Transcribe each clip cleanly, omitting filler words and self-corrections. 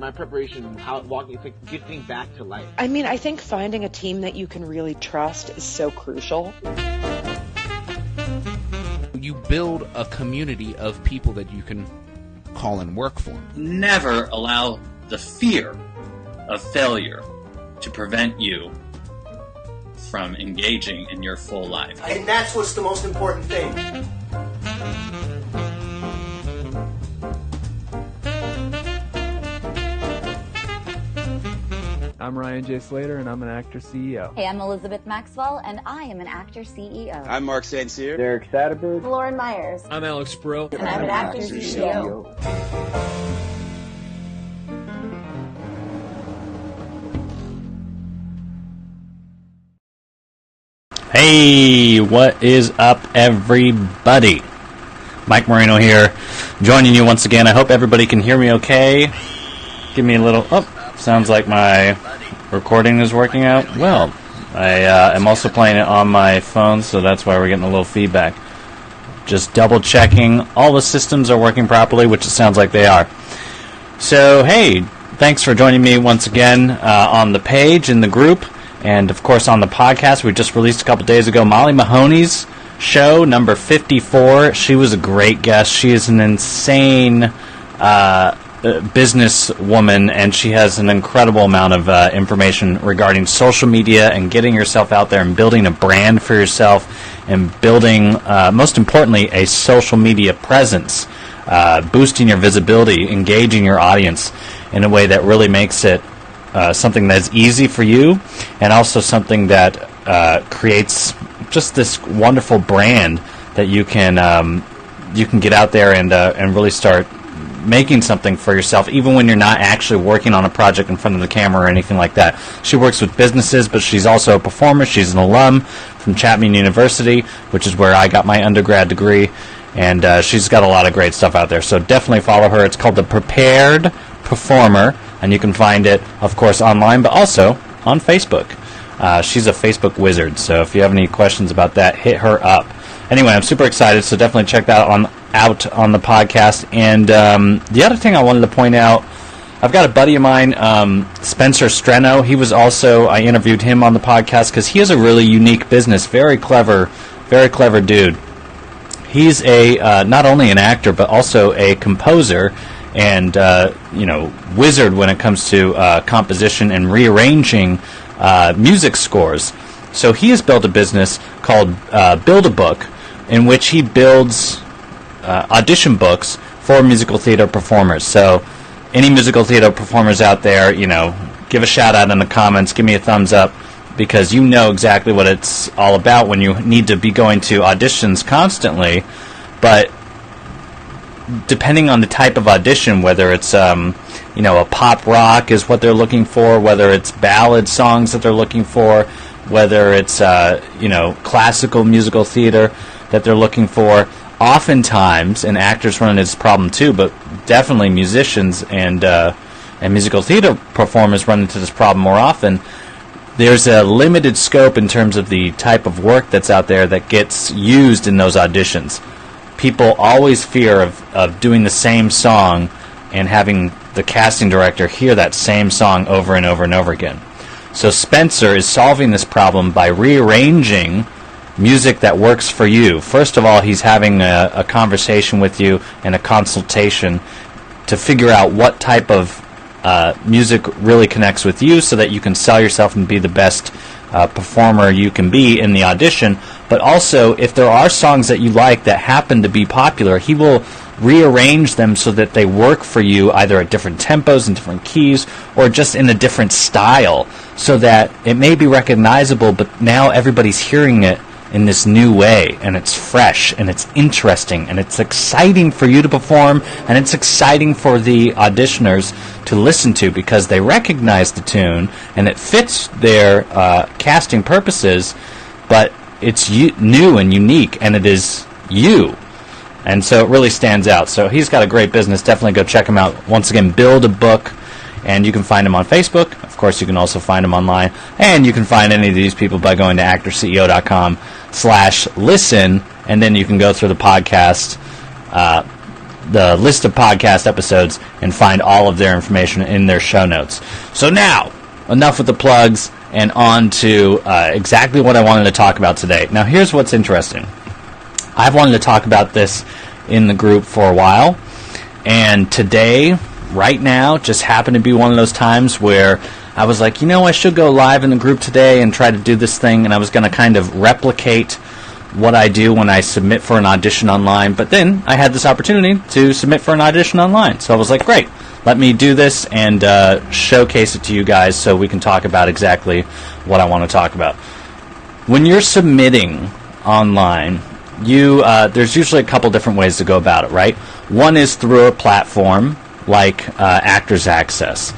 my preparation, how walking, it's like getting back to life. I mean, I think finding a team that you can really trust is so crucial. You build a community of people that you can call and work for. Never allow the fear of failure to prevent you from engaging in your full life. And that's what's the most important thing. I'm Ryan J. Slater, and I'm an actor CEO. Hey, I'm Elizabeth Maxwell, and I am an actor CEO. I'm Mark St. Cyr. Derek Satterberg. Lauren Myers. I'm Alex Brill. And I'm an actor CEO. Hey, what is up, everybody? Mike Marino here, joining you once again. I hope everybody can hear me okay. Give me a little... Oh, sounds like my recording is working out well. I am also playing it on my phone, so that's why we're getting a little feedback. Just double checking all the systems are working properly, which it sounds like they are. So, hey, thanks for joining me once again on the page, in the group, and of course on the podcast. We just released a couple days ago Molly Mahoney's show, number 54. She was a great guest. She is an insane businesswoman, and she has an incredible amount of information regarding social media and getting yourself out there and building a brand for yourself and building, most importantly, a social media presence, boosting your visibility, engaging your audience in a way that really makes it something that's easy for you, and also something that creates just this wonderful brand that you can get out there and really start making something for yourself, even when you're not actually working on a project in front of the camera or anything like that. She works with businesses, but she's also a performer. She's an alum from Chapman University, which is where I got my undergrad degree, and she's got a lot of great stuff out there. So definitely follow her. It's called The Prepared Performer, and you can find it, of course, online, but also on Facebook. She's a Facebook wizard, so if you have any questions about that, hit her up. Anyway, I'm super excited, so definitely check that out on the podcast. And the other thing I wanted to point out, I've got a buddy of mine, Spencer Streno. He was also, I interviewed him on the podcast because he has a really unique business, very clever dude. He's a not only an actor, but also a composer and wizard when it comes to composition and rearranging music scores. So he has built a business called Build-A-Book, in which he builds audition books for musical theater performers. So any musical theater performers out there, give a shout out in the comments, give me a thumbs up, because you know exactly what it's all about when you need to be going to auditions constantly. But depending on the type of audition, whether it's a pop rock is what they're looking for, whether it's ballad songs that they're looking for, whether it's classical musical theater that they're looking for, oftentimes, and actors run into this problem too, but definitely musicians and musical theater performers run into this problem more often. There's a limited scope in terms of the type of work that's out there that gets used in those auditions. People always fear of doing the same song and having the casting director hear that same song over and over and over again. So Spencer is solving this problem by rearranging music that works for you. First of all, he's having a conversation with you and a consultation to figure out what type of music really connects with you so that you can sell yourself and be the best performer you can be in the audition. But also, if there are songs that you like that happen to be popular, he will rearrange them so that they work for you either at different tempos and different keys or just in a different style, so that it may be recognizable, but now everybody's hearing it in this new way, and it's fresh, and it's interesting, and it's exciting for you to perform, and it's exciting for the auditioners to listen to because they recognize the tune, and it fits their casting purposes, but it's new and unique, and it is you. And so it really stands out. So he's got a great business. Definitely go check him out. Once again, Build-A-Book, and you can find him on Facebook. Of course, you can also find him online, and you can find any of these people by going to actorceo.com/listen, and then you can go through the podcast the list of podcast episodes and find all of their information in their show notes. So now, enough with the plugs, and on to exactly what I wanted to talk about today. Now, here's what's interesting. I've wanted to talk about this in the group for a while, and today, right now, just happened to be one of those times where I was like, I should go live in the group today and try to do this thing, and I was going to kind of replicate what I do when I submit for an audition online, but then I had this opportunity to submit for an audition online, so I was like, great, let me do this and showcase it to you guys so we can talk about exactly what I want to talk about. When you're submitting online, there's usually a couple different ways to go about it, right? One is through a platform like Actors Access.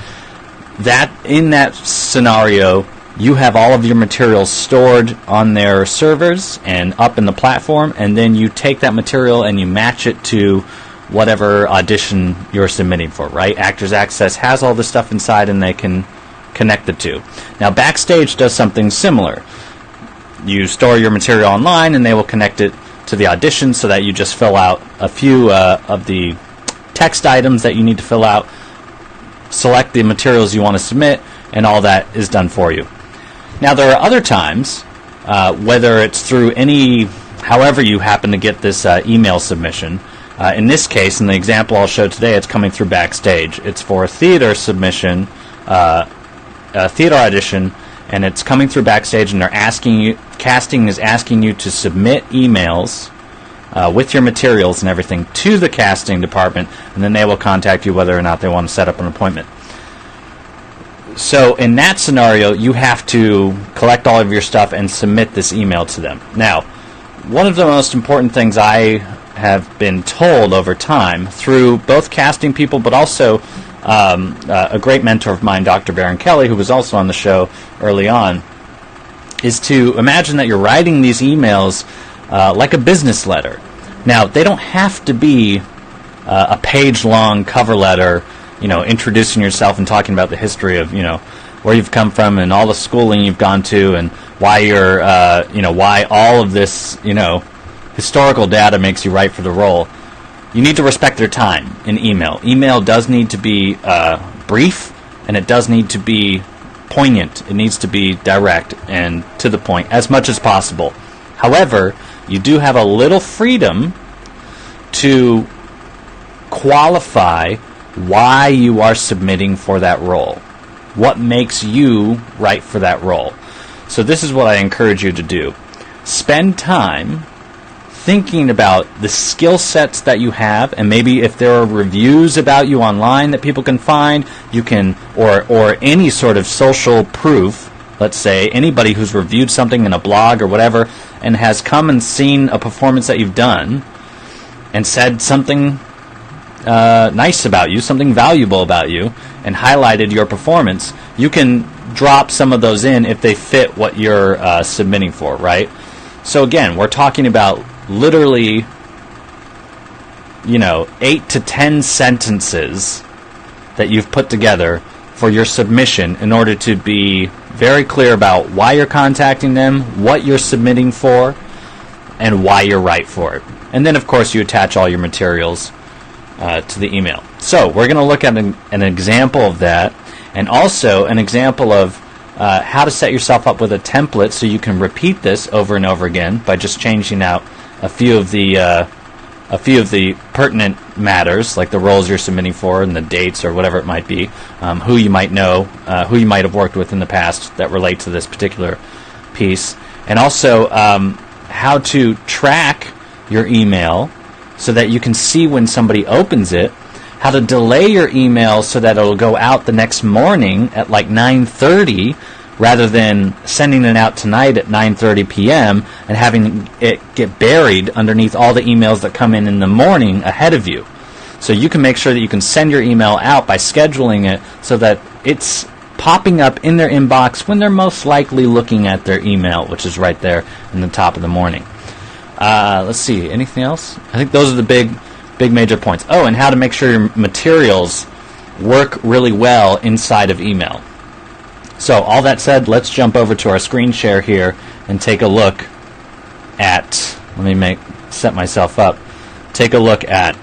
In that scenario, you have all of your materials stored on their servers and up in the platform, and then you take that material and you match it to whatever audition you're submitting for, right? Actors Access has all this stuff inside, and they can connect the two. Now, Backstage does something similar. You store your material online, and they will connect it to the audition so that you just fill out a few of the text items that you need to fill out, select the materials you want to submit, and all that is done for you. Now, there are other times, whether it's through however you happen to get this email submission. In this case, in the example I'll show today, it's coming through Backstage. It's for a theater submission, a theater audition, and it's coming through Backstage, and casting is asking you to submit emails with your materials and everything to the casting department, and then they will contact you whether or not they want to set up an appointment. So in that scenario, you have to collect all of your stuff and submit this email to them. Now, one of the most important things I have been told over time through both casting people, but also a great mentor of mine, Dr. Baron Kelly, who was also on the show early on, is to imagine that you're writing these emails like a business letter. Now, they don't have to be a page-long cover letter, introducing yourself and talking about the history of, where you've come from and all the schooling you've gone to and why you're, why all of this, historical data makes you right for the role. You need to respect their time in email. Email does need to be brief, and it does need to be poignant. It needs to be direct and to the point as much as possible. However, you do have a little freedom to qualify why you are submitting for that role. What makes you right for that role? So this is what I encourage you to do. Spend time thinking about the skill sets that you have, and maybe if there are reviews about you online that people can find, you can, or any sort of social proof, let's say anybody who's reviewed something in a blog or whatever and has come and seen a performance that you've done and said something nice about you, something valuable about you, and highlighted your performance, you can drop some of those in if they fit what you're submitting for, right? So again, we're talking about literally, 8 to 10 sentences that you've put together for your submission in order to be very clear about why you're contacting them, what you're submitting for, and why you're right for it. And then, of course, you attach all your materials to the email. So we're going to look at an example of that, and also an example of how to set yourself up with a template so you can repeat this over and over again by just changing out a few of the pertinent matters, like the roles you're submitting for and the dates or whatever it might be, who you might know, who you might have worked with in the past that relate to this particular piece, and also how to track your email so that you can see when somebody opens it, how to delay your email so that it'll go out the next morning at like 9:30 rather than sending it out tonight at 9:30 p.m. and having it get buried underneath all the emails that come in the morning ahead of you. So you can make sure that you can send your email out by scheduling it so that it's popping up in their inbox when they're most likely looking at their email, which is right there in the top of the morning. Let's see, anything else? I think those are the big major points. Oh, and how to make sure your materials work really well inside of email. So all that said, let's jump over to our screen share here and take a look at, let me set myself up, take a look at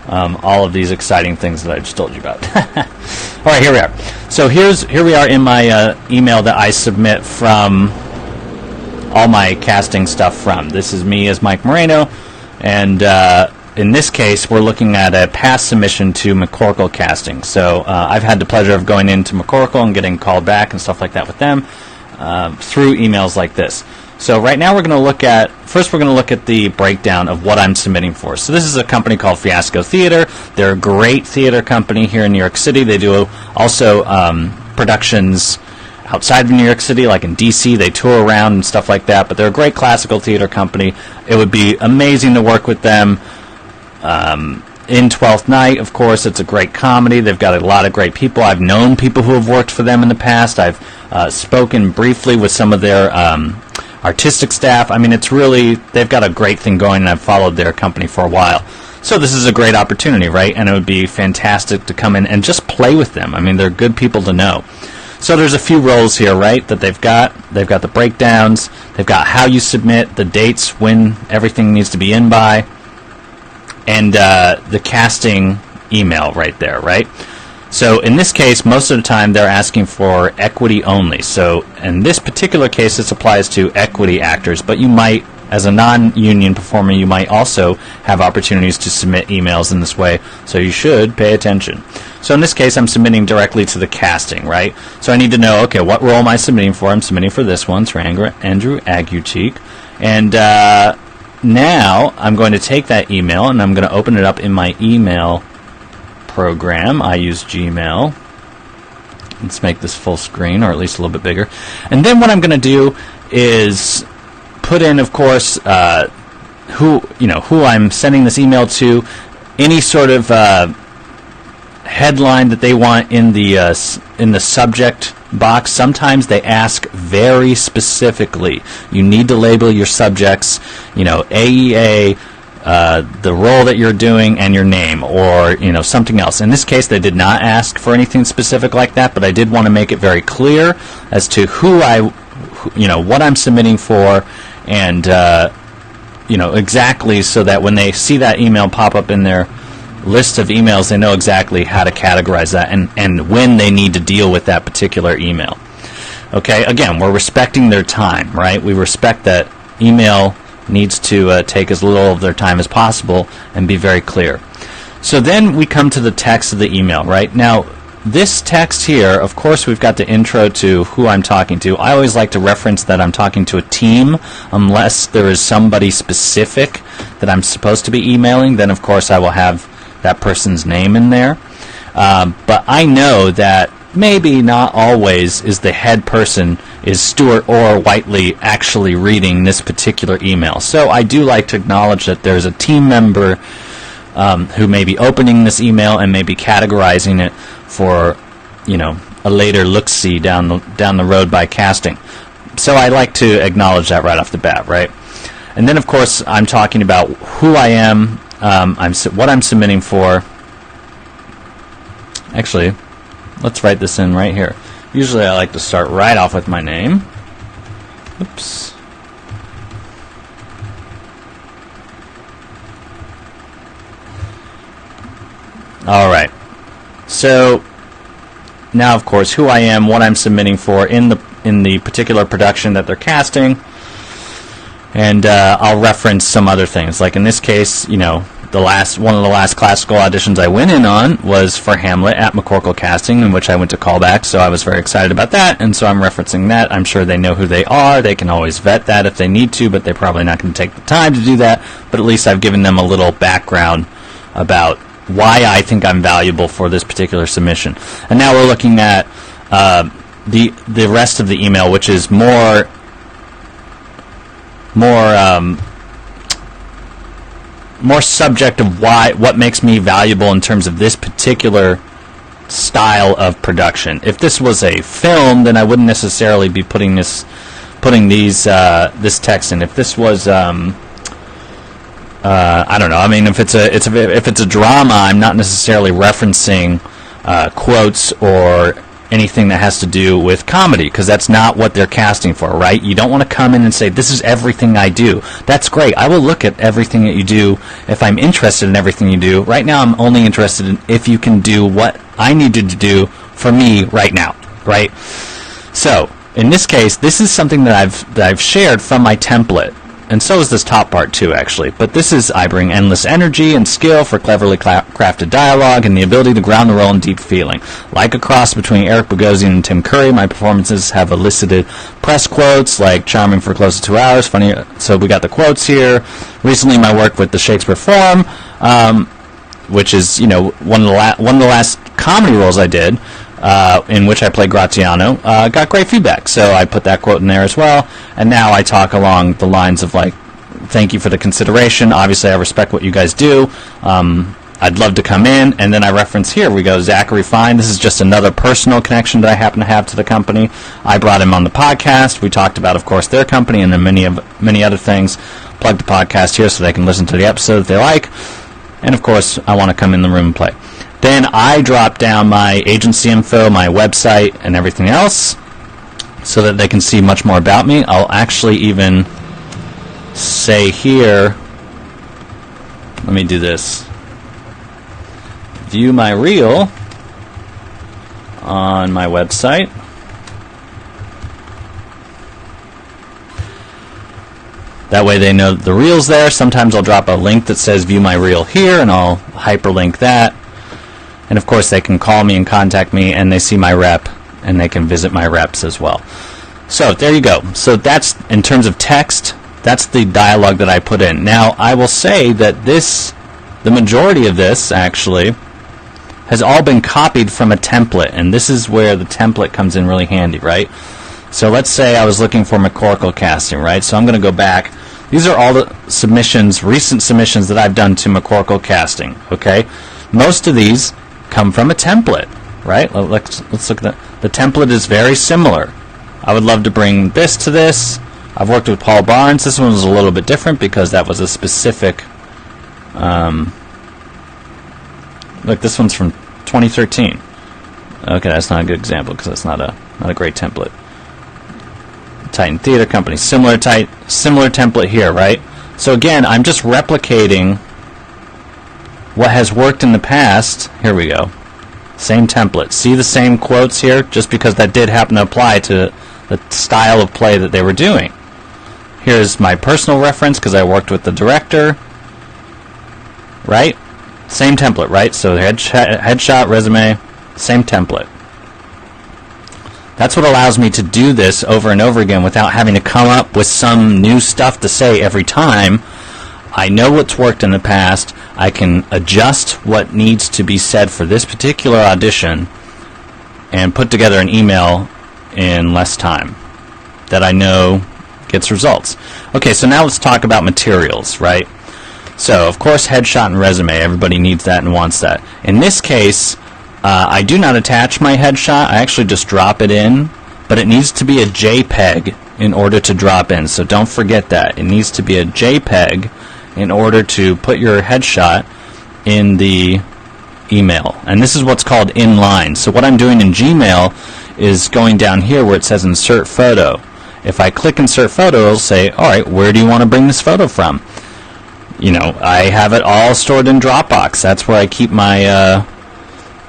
all of these exciting things that I just told you about. All right, here we are. So here we are in my email that I submit from all my casting stuff from. This is me as Mike Moreno, and in this case, we're looking at a past submission to McCorkle Casting. So I've had the pleasure of going into McCorkle and getting called back and stuff like that with them through emails like this. So right now we're going to look at the breakdown of what I'm submitting for. So this is a company called Fiasco Theater. They're a great theater company here in New York City. They do also productions outside of New York City, like in D.C. They tour around and stuff like that, but they're a great classical theater company. It would be amazing to work with them. In Twelfth Night, of course, it's a great comedy. They've got a lot of great people. I've known people who have worked for them in the past. I've spoken briefly with some of their artistic staff. I mean, they've got a great thing going, and I've followed their company for a while. So this is a great opportunity, right? And it would be fantastic to come in and just play with them. I mean, they're good people to know. So there's a few roles here, right, that they've got. They've got the breakdowns. They've got how you submit, the dates, when everything needs to be in by, and the casting email right there, right? So in this case, most of the time they're asking for equity only. So in this particular case, this applies to equity actors, but you might, as a non-union performer, you might also have opportunities to submit emails in this way, so you should pay attention. So in this case, I'm submitting directly to the casting, right? So I need to know, okay, what role am I submitting for? I'm submitting for this one, for Andrew Agucheek. And now I'm going to take that email, and I'm going to open it up in my email program. I use Gmail. Let's make this full screen, or at least a little bit bigger. And then what I'm going to do is put in, of course, who I'm sending this email to, any sort of headline that they want in the subject box. Sometimes they ask very specifically. You need to label your subjects, AEA, the role that you're doing, and your name, or something else. In this case, they did not ask for anything specific like that, but I did want to make it very clear as to what I'm submitting for, and exactly, so that when they see that email pop up in their list of emails, they know exactly how to categorize that and when they need to deal with that particular email. Okay, again, we're respecting their time, right? We respect that email needs to take as little of their time as possible and be very clear. So then we come to the text of the email, right? Now, this text here, of course, we've got the intro to who I'm talking to. I always like to reference that I'm talking to a team, unless there is somebody specific that I'm supposed to be emailing, then of course I will have that person's name in there. But I know that maybe not always is the head person, is Stuart or Whiteley, actually reading this particular email. So I do like to acknowledge that there's a team member who may be opening this email and may be categorizing it for, a later look-see down the road by casting. So I like to acknowledge that right off the bat, right? And then, of course, I'm talking about who I am, what I'm submitting for. Actually, let's write this in right here. Usually I like to start right off with my name. Oops. All right. So now, of course, who I am, what I'm submitting for in the particular production that they're casting, and I'll reference some other things. Like in this case, one of the last classical auditions I went in on was for Hamlet at McCorkle Casting, in which I went to callback. So I was very excited about that, and so I'm referencing that. I'm sure they know who they are. They can always vet that if they need to, but they're probably not going to take the time to do that. But at least I've given them a little background about why I think I'm valuable for this particular submission. And now we're looking at the rest of the email, which is more subject of what makes me valuable in terms of this particular style of production. If this was a film, then I wouldn't necessarily be putting this text in. If this was I don't know. I mean, if it's a drama, I'm not necessarily referencing quotes or anything that has to do with comedy, because that's not what they're casting for, right? You don't want to come in and say, this is everything I do. That's great. I will look at everything that you do if I'm interested in everything you do. Right now, I'm only interested in if you can do what I needed to do for me right now, right? So, in this case, this is something that I've shared from my template. And so is this top part too, actually. But this is, I bring endless energy and skill for cleverly crafted dialogue and the ability to ground the role in deep feeling. Like a cross between Eric Bogosian and Tim Curry, my performances have elicited press quotes like charming for close to 2 hours, funny. So we got the quotes here. Recently, my work with the Shakespeare Forum, which is, one of the last comedy roles I did, in which I played Graziano, got great feedback. So I put that quote in there as well. And now I talk along the lines of, like, thank you for the consideration. Obviously, I respect what you guys do. I'd love to come in. And then I reference here, we go, Zachary Fine. This is just another personal connection that I happen to have to the company. I brought him on the podcast. We talked about, of course, their company and then many other things. Plug the podcast here so they can listen to the episode if they like. And, of course, I want to come in the room and play. Then I drop down my agency info, my website, and everything else so that they can see much more about me. I'll actually even say here, let me do this. View my reel on my website. That way they know the reel's there. Sometimes I'll drop a link that says view my reel here, and I'll hyperlink that. And, of course, they can call me and contact me, and they see my rep, and they can visit my reps as well. So, there you go. So, that's, in terms of text, that's the dialogue that I put in. Now, I will say that the majority of this, actually, has all been copied from a template, and this is where the template comes in really handy, right? So, let's say I was looking for McCorkle casting, right? So, I'm going to go back. These are all the submissions, recent submissions that I've done to McCorkle casting, okay? Most of these come from a template, right? Let's look at that. The template is very similar. I would love to bring this to this. I've worked with Paul Barnes. This one was a little bit different because that was a specific. Look, this one's from 2013. Okay, that's not a good example because that's not a great template. Titan Theater Company, similar template here, right? So again, I'm just replicating what has worked in the past. Here we go. Same template. See the same quotes here? Just because that did happen to apply to the style of play that they were doing. Here's my personal reference because I worked with the director. Right? Same template, right? So headshot, resume, same template. That's what allows me to do this over and over again without having to come up with some new stuff to say every time. I know what's worked in the past. I can adjust what needs to be said for this particular audition and put together an email in less time that I know gets results. Okay, so now let's talk about materials, right? So, of course, headshot and resume. Everybody needs that and wants that. In this case, I do not attach my headshot. I actually just drop it in, but it needs to be a JPEG in order to drop in. So don't forget that. It needs to be a JPEG in order to put your headshot in the email. And this is what's called inline. So what I'm doing in Gmail is going down here where it says insert photo. If I click insert photo, it'll say, all right, where do you want to bring this photo from? I have it all stored in Dropbox. That's where I keep my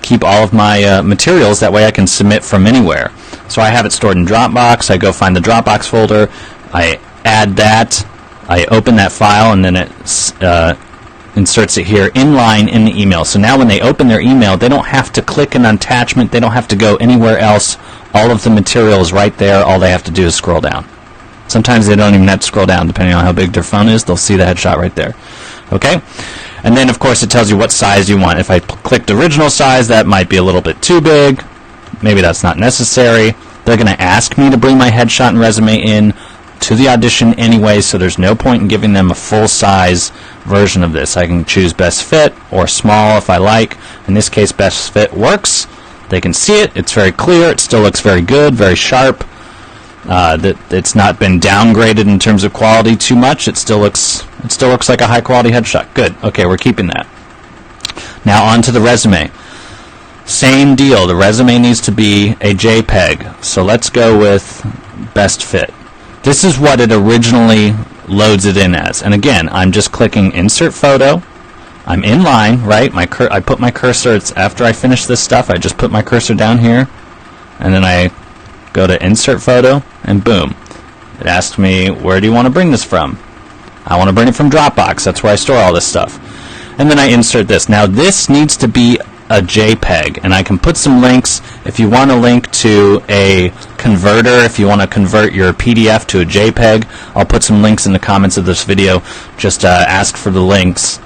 keep all of my materials. That way I can submit from anywhere. So I have it stored in Dropbox. I go find the Dropbox folder. I add that. I open that file, and then it inserts it here inline in the email. So now when they open their email, they don't have to click an attachment. They don't have to go anywhere else. All of the material is right there. All they have to do is scroll down. Sometimes they don't even have to scroll down, depending on how big their phone is. They'll see the headshot right there. Okay? And then, of course, it tells you what size you want. If I clicked original size, that might be a little bit too big. Maybe that's not necessary. They're going to ask me to bring my headshot and resume in to the audition anyway, so there's no point in giving them a full-size version of this. I can choose best fit or small if I like. In this case, best fit works. They can see it. It's very clear. It still looks very good, very sharp. It's not been downgraded in terms of quality too much. It still looks like a high-quality headshot. Good. Okay, we're keeping that. Now on to the resume. Same deal. The resume needs to be a JPEG. So let's go with best fit. This is what it originally loads it in as. And again, I'm just clicking insert photo. I'm in line, right? I put my cursor, it's after I finish this stuff, I just put my cursor down here, and then I go to insert photo, and boom. It asks me, where do you want to bring this from? I want to bring it from Dropbox. That's where I store all this stuff. And then I insert this. Now this needs to be a JPEG, and I can put some links. If you want a link to a converter, if you want to convert your PDF to a JPEG, I'll put some links in the comments of this video. Just ask for the links.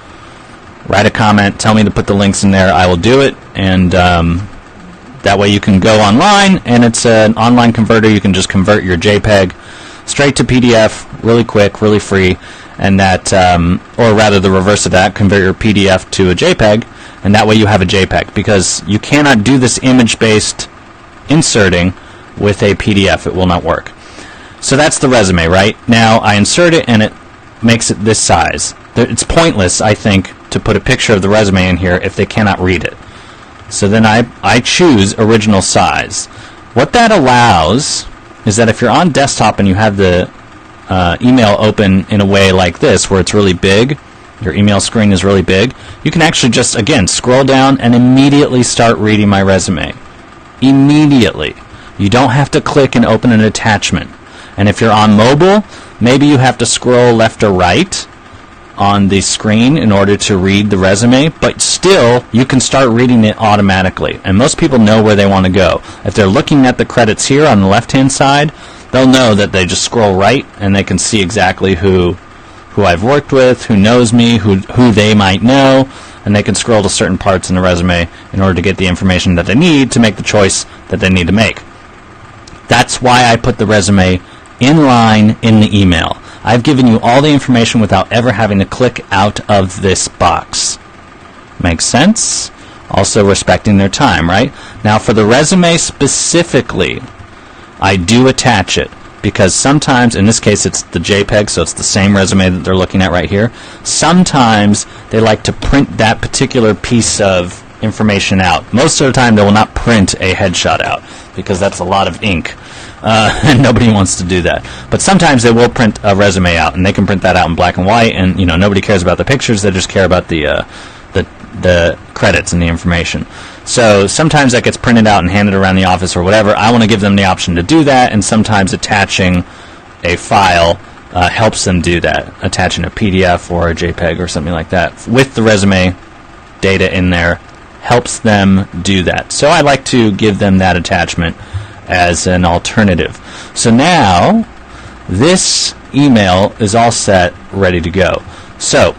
Write a comment, tell me to put the links in there. I will do it, and that way you can go online, and it's an online converter. You can just convert your JPEG straight to PDF, really quick, really free, and that, or rather the reverse of that, convert your PDF to a JPEG, and that way you have a JPEG, because you cannot do this image-based inserting with a PDF. It will not work. So that's the resume, right? Now I insert it, and it makes it this size. It's pointless, I think, to put a picture of the resume in here if they cannot read it. So then I choose original size. What that allows is that if you're on desktop and you have the email open in a way like this, where it's really big, your email screen is really big, you can actually just, again, scroll down and immediately start reading my resume. Immediately. You don't have to click and open an attachment. And if you're on mobile, maybe you have to scroll left or right on the screen in order to read the resume, but still you can start reading it automatically, and most people know where they want to go. If they're looking at the credits here on the left hand side, they'll know that they just scroll right and they can see exactly who I've worked with, who knows me, who they might know, and they can scroll to certain parts in the resume in order to get the information that they need to make the choice that they need to make. That's why I put the resume in line in the email. I've given you all the information without ever having to click out of this box. Makes sense? Also respecting their time, right? Now for the resume specifically, I do attach it, because sometimes, in this case it's the JPEG, so it's the same resume that they're looking at right here. Sometimes they like to print that particular piece of information out. Most of the time they will not print a headshot out, because that's a lot of ink. And nobody wants to do that. But sometimes they will print a resume out, and they can print that out in black and white, and nobody cares about the pictures, they just care about the credits and the information. So sometimes that gets printed out and handed around the office or whatever. I want to give them the option to do that, and sometimes attaching a file helps them do that. Attaching a PDF or a JPEG or something like that with the resume data in there helps them do that. So I like to give them that attachment as an alternative. So now this email is all set, ready to go. So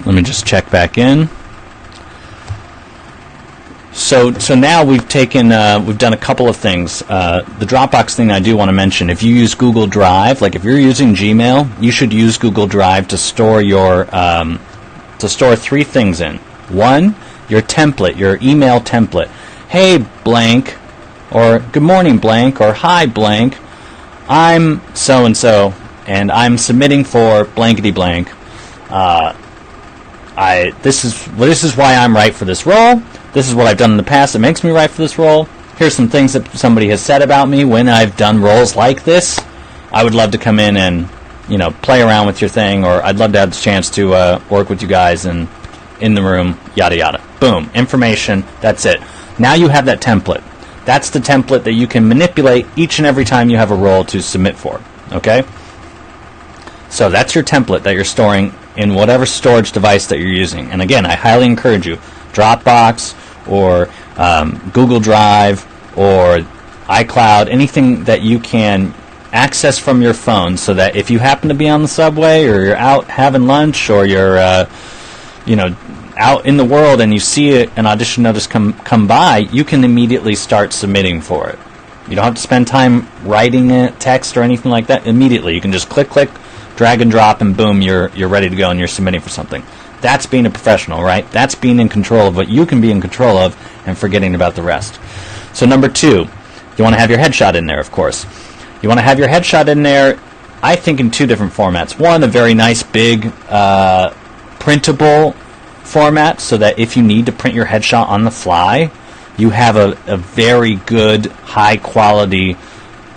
let me just check back in. So now we've done a couple of things. The Dropbox thing I do want to mention. If you use Google Drive, like if you're using Gmail, you should use Google Drive to store your three things in. One, your template, your email template. Hey blank, or good morning blank, or hi blank, I'm so and so, and I'm submitting for blankety blank. This is why I'm right for this role. This is what I've done in the past that makes me right for this role. Here's some things that somebody has said about me when I've done roles like this. I would love to come in and play around with your thing, or I'd love to have the chance to work with you guys and in the room, yada yada. Boom, information, that's it. Now you have that template. That's the template that you can manipulate each and every time you have a role to submit for. Okay? So that's your template that you're storing in whatever storage device that you're using. And again, I highly encourage you, Dropbox or Google Drive or iCloud, anything that you can access from your phone, so that if you happen to be on the subway or you're out having lunch or you're out in the world and you see an audition notice come by, you can immediately start submitting for it. You don't have to spend time writing it, text or anything like that. Immediately, you can just click, drag and drop, and boom, you're ready to go and you're submitting for something. That's being a professional, right? That's being in control of what you can be in control of and forgetting about the rest. So number 2, you want to have your headshot in there, of course. You want to have your headshot in there, I think, in 2 different formats. One, a very nice, big, printable format so that if you need to print your headshot on the fly, you have a very good, high-quality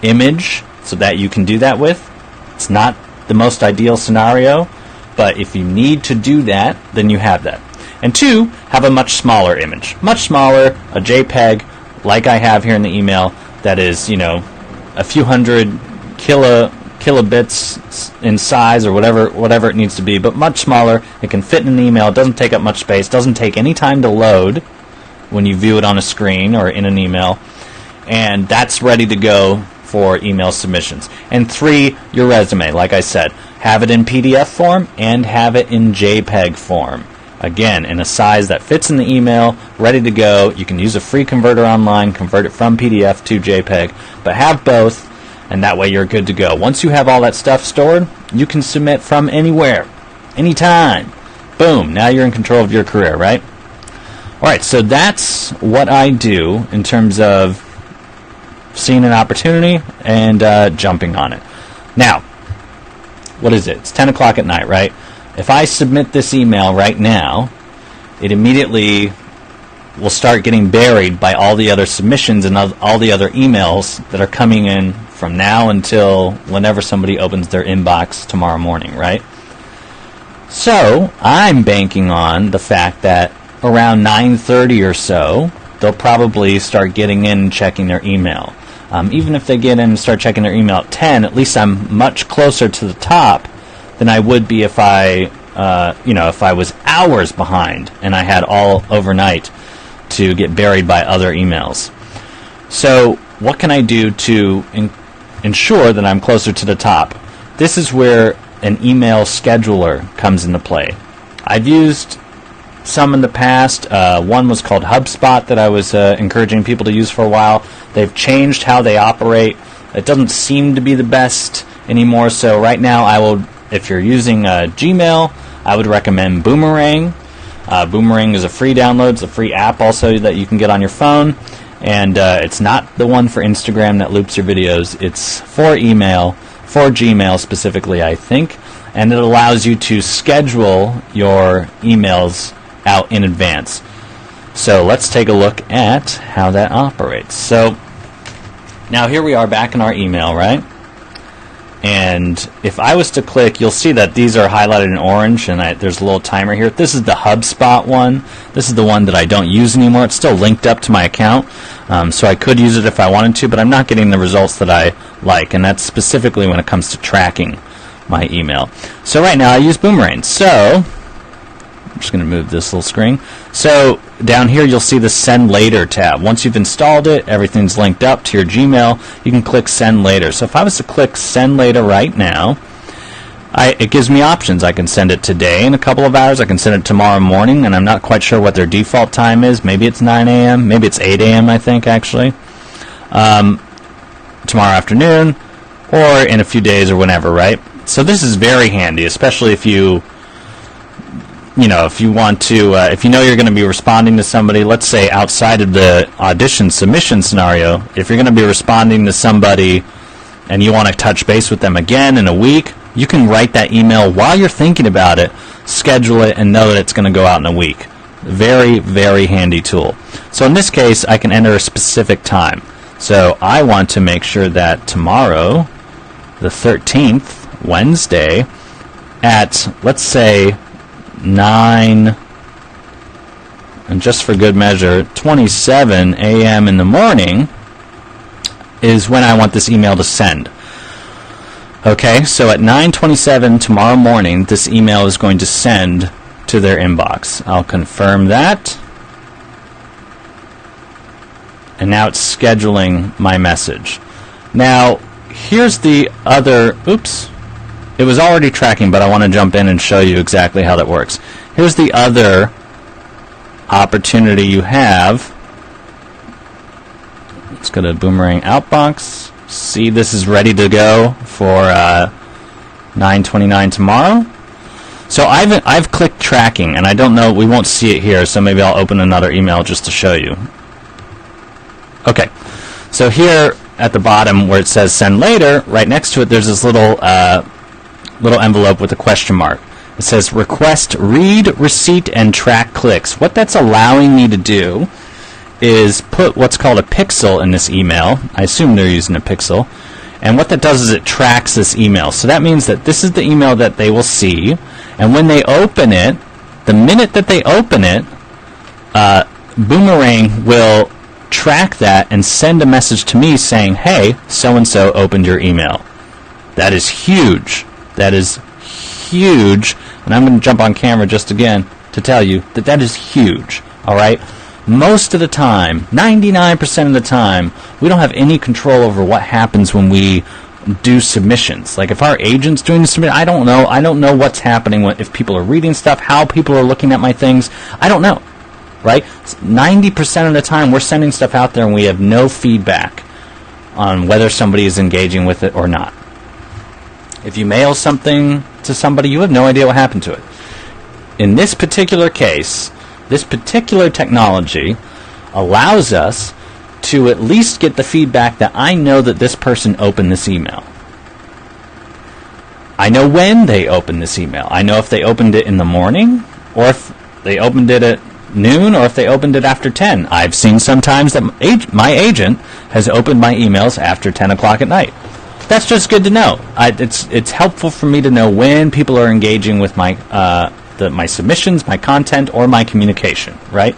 image so that you can do that with. It's not the most ideal scenario, but if you need to do that, then you have that. And 2, have a much smaller image. Much smaller, a JPEG, like I have here in the email, that is, a few hundred kilobits in size or whatever it needs to be, but much smaller. It can fit in an email. It doesn't take up much space. Doesn't take any time to load when you view it on a screen or in an email. And that's ready to go for email submissions. And 3, your resume. Like I said, have it in PDF form and have it in JPEG form. Again, in a size that fits in the email, ready to go. You can use a free converter online, convert it from PDF to JPEG, but have both, and that way you're good to go. Once you have all that stuff stored, you can submit from anywhere, anytime. Boom, now you're in control of your career, right? Alright, so that's what I do in terms of seeing an opportunity and jumping on it. Now, what is it? It's 10 o'clock at night, right? If I submit this email right now, it immediately will start getting buried by all the other submissions and all the other emails that are coming in from now until whenever somebody opens their inbox tomorrow morning, right? So, I'm banking on the fact that around 9:30 or so, they'll probably start getting in and checking their email. Even if they get in and start checking their email at 10, at least I'm much closer to the top than I would be if I was hours behind and I had all overnight to get buried by other emails. So what can I do to ensure that I'm closer to the top? This is where an email scheduler comes into play. I've used some in the past. One was called HubSpot that I was encouraging people to use for a while. They've changed how they operate. It doesn't seem to be the best anymore, so right now if you're using Gmail, I would recommend Boomerang. Boomerang is a free download. It's a free app also that you can get on your phone. And it's not the one for Instagram that loops your videos. It's for email, for Gmail specifically, I think. And it allows you to schedule your emails out in advance. So let's take a look at how that operates. So now here we are back in our email, right? And if I was to click, you'll see that these are highlighted in orange, and there's a little timer here. This is the HubSpot one. This is the one that I don't use anymore. It's still linked up to my account, so I could use it if I wanted to, but I'm not getting the results that I like, and that's specifically when it comes to tracking my email. So right now I use Boomerang. So I'm just going to move this little screen. So down here you'll see the Send Later tab. Once you've installed it, everything's linked up to your Gmail, you can click Send Later. So if I was to click Send Later right now, it gives me options. I can send it today in a couple of hours, I can send it tomorrow morning, and I'm not quite sure what their default time is. Maybe it's 9 a.m., maybe it's 8 a.m. I think actually. Tomorrow afternoon, or in a few days or whenever, right? So this is very handy, especially if you want to, if you know you're going to be responding to somebody, let's say outside of the audition submission scenario, if you're going to be responding to somebody and you want to touch base with them again in a week, you can write that email while you're thinking about it, schedule it, and know that it's going to go out in a week. Very, very handy tool. So in this case, I can enter a specific time. So I want to make sure that tomorrow, the 13th, Wednesday, at, let's say, 9, and just for good measure, 27 a.m. in the morning is when I want this email to send. Okay, so at 9:27 tomorrow morning, this email is going to send to their inbox. I'll confirm that. And now it's scheduling my message. Now, here's the other, oops. It was already tracking, but I want to jump in and show you exactly how that works. Here's the other opportunity you have. Let's go to Boomerang Outbox. See, this is ready to go for 9:29 tomorrow. So I've clicked tracking, and I don't know, we won't see it here, so maybe I'll open another email just to show you. Okay, so here at the bottom where it says Send Later, right next to it there's this little envelope with a question mark. It says request read, receipt, and track clicks. What that's allowing me to do is put what's called a pixel in this email. I assume they're using a pixel. And what that does is it tracks this email. So that means that this is the email that they will see. And when they open it, the minute that they open it, Boomerang will track that and send a message to me saying, hey, so-and-so opened your email. That is huge. That is huge. And I'm going to jump on camera just again to tell you that that is huge. All right? Most of the time, 99% of the time, we don't have any control over what happens when we do submissions. Like if our agent's doing the submission, I don't know. I don't know what's happening if people are reading stuff, how people are looking at my things. I don't know. Right? 90% of the time, we're sending stuff out there and we have no feedback on whether somebody is engaging with it or not. If you mail something to somebody, you have no idea what happened to it. In this particular case, this particular technology allows us to at least get the feedback that I know that this person opened this email. I know when they opened this email. I know if they opened it in the morning or if they opened it at noon or if they opened it after 10. I've seen sometimes that my agent has opened my emails after 10 o'clock at night. That's just good to know. It's helpful for me to know when people are engaging with my my submissions, my content, or my communication, right?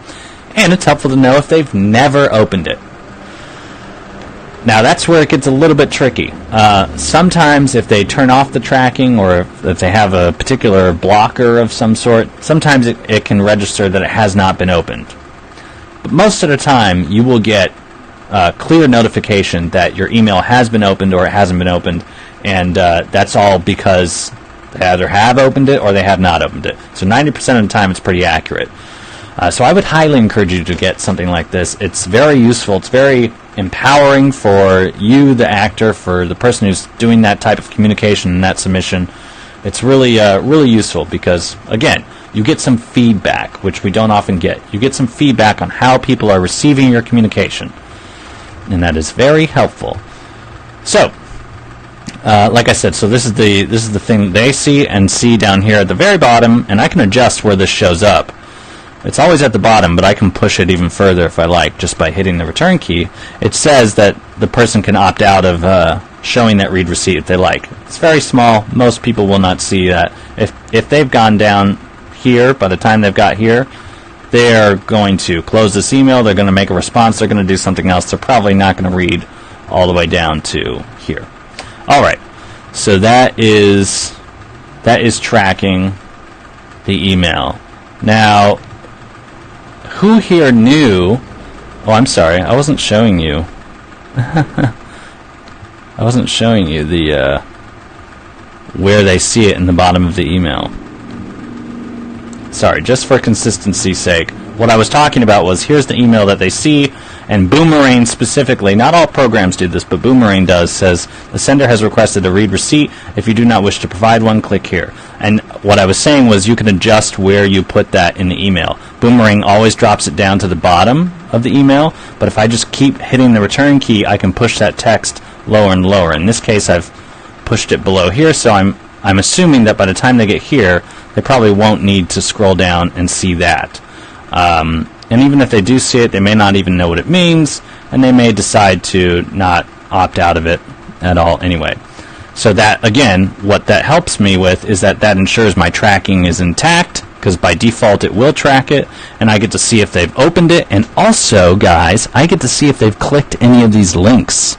And it's helpful to know if they've never opened it. Now, that's where it gets a little bit tricky. Sometimes if they turn off the tracking or if they have a particular blocker of some sort, sometimes it can register that it has not been opened. But most of the time, you will get clear notification that your email has been opened or it hasn't been opened, and that's all because they either have opened it or they have not opened it. So 90% of the time, it's pretty accurate. So I would highly encourage you to get something like this. It's very useful. It's very empowering for you, the actor, for the person who's doing that type of communication and that submission. It's really, really useful because, again, you get some feedback, which we don't often get. You get some feedback on how people are receiving your communication, and that is very helpful. So, like I said, so this is the thing they see and see down here at the very bottom, and I can adjust where this shows up. It's always at the bottom, but I can push it even further if I like, just by hitting the return key. It says that the person can opt out of showing that read receipt if they like. It's very small. Most people will not see that. If they've gone down here, by the time they've got here, they're going to close this email, they're going to make a response, they're going to do something else. They're probably not going to read all the way down to here. All right. So that is tracking the email. Now, who here knew... Oh, I'm sorry. I wasn't showing you. I wasn't showing you the where they see it in the bottom of the email. Sorry, just for consistency's sake. What I was talking about was here's the email that they see, and Boomerang specifically, not all programs do this, but Boomerang does, says the sender has requested a read receipt. If you do not wish to provide one, click here. And what I was saying was you can adjust where you put that in the email. Boomerang always drops it down to the bottom of the email, but if I just keep hitting the return key, I can push that text lower and lower. In this case, I've pushed it below here, so I'm assuming that by the time they get here, they probably won't need to scroll down and see that. And even if they do see it, they may not even know what it means, and they may decide to not opt out of it at all anyway. So that, again, what that helps me with is that ensures my tracking is intact, because by default it will track it, and I get to see if they've opened it, and also, guys, I get to see if they've clicked any of these links.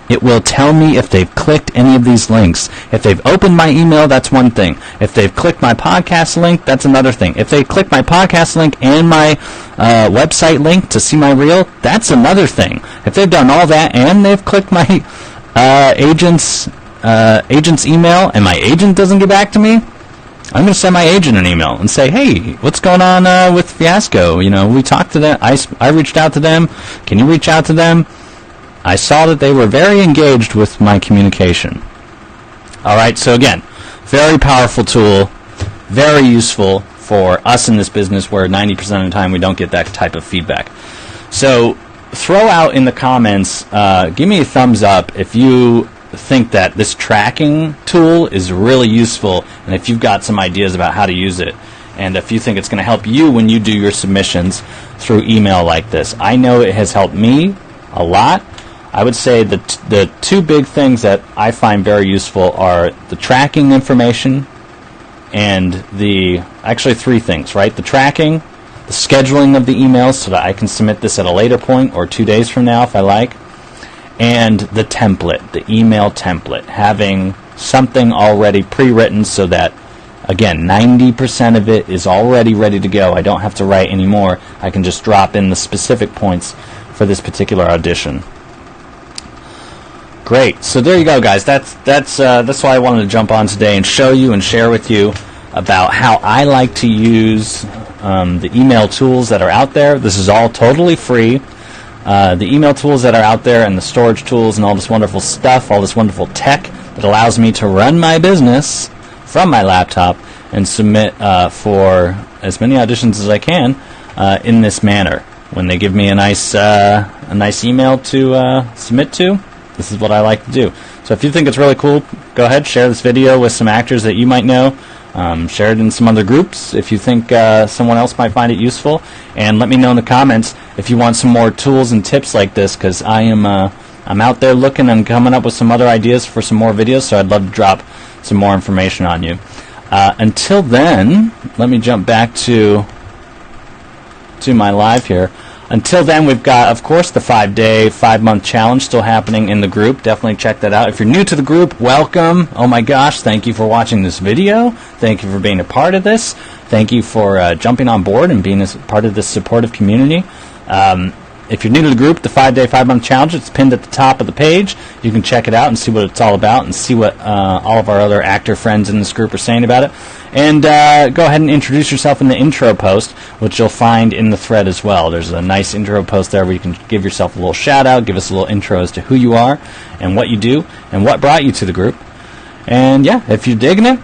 It will tell me if they've clicked any of these links. If they've opened my email, that's one thing. If they've clicked my podcast link, that's another thing. If they click my podcast link and my website link to see my reel, that's another thing. If they've done all that and they've clicked my agent's email and my agent doesn't get back to me, I'm going to send my agent an email and say, hey, what's going on with Fiasco? You know, we talked to them. I reached out to them. Can you reach out to them? I saw that they were very engaged with my communication. All right, so again, very powerful tool, very useful for us in this business where 90% of the time we don't get that type of feedback. So throw out in the comments, give me a thumbs up if you think that this tracking tool is really useful, and if you've got some ideas about how to use it, and if you think it's going to help you when you do your submissions through email like this. I know it has helped me a lot. I would say the two big things that I find very useful are the tracking information and actually three things, right? The tracking, the scheduling of the emails so that I can submit this at a later point or 2 days from now if I like, and the template, the email template, having something already pre-written so that, again, 90% of it is already ready to go. I don't have to write any more. I can just drop in the specific points for this particular audition. Great. So there you go, guys. That's why I wanted to jump on today and show you and share with you about how I like to use the email tools that are out there. This is all totally free. The email tools that are out there and the storage tools and all this wonderful stuff, all this wonderful tech that allows me to run my business from my laptop and submit for as many auditions as I can in this manner. When they give me a nice email to submit to, this is what I like to do. So if you think it's really cool, go ahead, share this video with some actors that you might know. Share it in some other groups if you think someone else might find it useful. And let me know in the comments if you want some more tools and tips like this, because I'm out there looking and coming up with some other ideas for some more videos, so I'd love to drop some more information on you. Until then, let me jump back to my live here. Until then, we've got, of course, the 5-day, 5-month challenge still happening in the group. Definitely check that out. If you're new to the group, welcome. Oh my gosh, thank you for watching this video. Thank you for being a part of this. Thank you for jumping on board and being a part of this supportive community. If you're new to the group, the 5-day, 5-month challenge, it's pinned at the top of the page. You can check it out and see what it's all about and see what all of our other actor friends in this group are saying about it. And go ahead and introduce yourself in the intro post, which you'll find in the thread as well. There's a nice intro post there where you can give yourself a little shout out, give us a little intro as to who you are and what you do and what brought you to the group. And yeah, if you're digging it,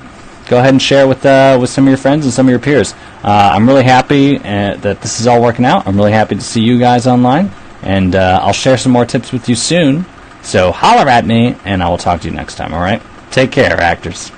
go ahead and share with some of your friends and some of your peers. I'm really happy that this is all working out. I'm really happy to see you guys online, and I'll share some more tips with you soon. So holler at me, and I will talk to you next time, all right? Take care, actors.